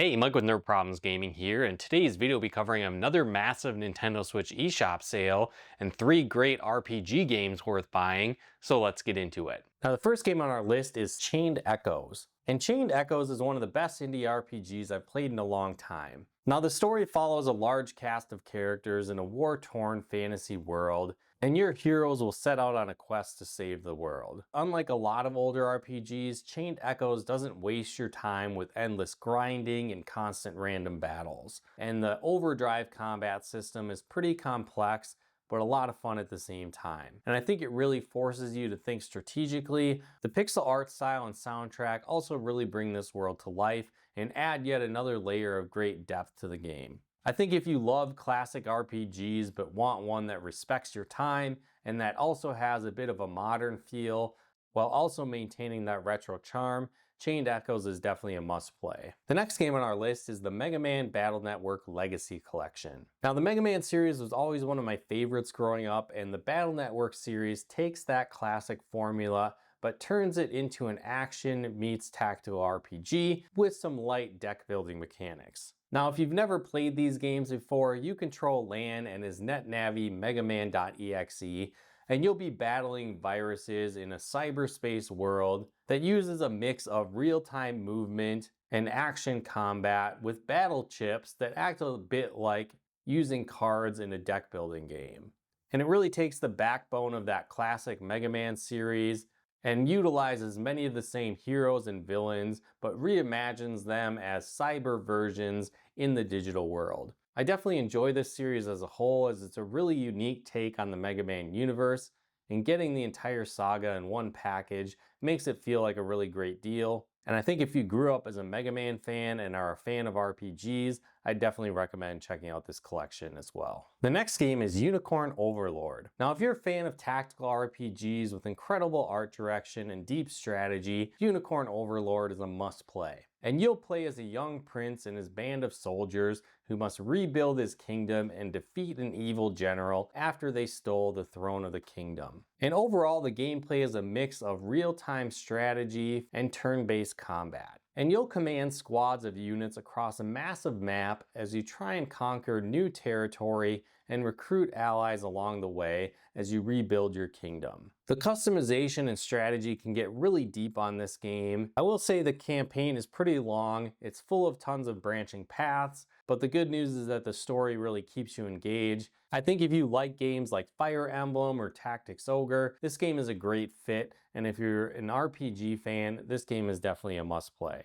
Hey, Mike with Nerd Problems Gaming here, and today's video will be covering another massive Nintendo Switch eShop sale and 3 great RPG games worth buying, so let's get into it. Now the first game on our list is Chained Echoes. And Chained Echoes is one of the best indie RPGs I've played in a long time. Now the story follows a large cast of characters in a war-torn fantasy world, and your heroes will set out on a quest to save the world. Unlike a lot of older RPGs, Chained Echoes doesn't waste your time with endless grinding and constant random battles. And the overdrive combat system is pretty complex, but a lot of fun at the same time. And I think it really forces you to think strategically. The pixel art style and soundtrack also really bring this world to life and add yet another layer of great depth to the game. I think if you love classic RPGs but want one that respects your time and that also has a bit of a modern feel while also maintaining that retro charm, Chained Echoes is definitely a must play. The next game on our list is the Mega Man Battle Network Legacy Collection. Now the Mega Man series was always one of my favorites growing up, and the Battle Network series takes that classic formula but turns it into an action meets tactical RPG with some light deck building mechanics. Now, if you've never played these games before, you control Lan and his NetNavi megaman.exe, and you'll be battling viruses in a cyberspace world that uses a mix of real-time movement and action combat with battle chips that act a bit like using cards in a deck building game. And it really takes the backbone of that classic Mega Man series and utilizes many of the same heroes and villains, but reimagines them as cyber versions in the digital world. I definitely enjoy this series as a whole, as it's a really unique take on the Mega Man universe, and getting the entire saga in one package makes it feel like a really great deal. And I think if you grew up as a Mega Man fan and are a fan of RPGs, I definitely recommend checking out this collection as well. The next game is Unicorn Overlord. Now, if you're a fan of tactical RPGs with incredible art direction and deep strategy, Unicorn Overlord is a must play. And you'll play as a young prince and his band of soldiers who must rebuild his kingdom and defeat an evil general after they stole the throne of the kingdom. And overall, the gameplay is a mix of real-time strategy and turn-based combat. And you'll command squads of units across a massive map as you try and conquer new territory and recruit allies along the way as you rebuild your kingdom. The customization and strategy can get really deep on this game. I will say the campaign is pretty long, it's full of tons of branching paths, but the good news is that the story really keeps you engaged. I think if you like games like Fire Emblem or Tactics Ogre, this game is a great fit, and if you're an RPG fan, this game is definitely a must play.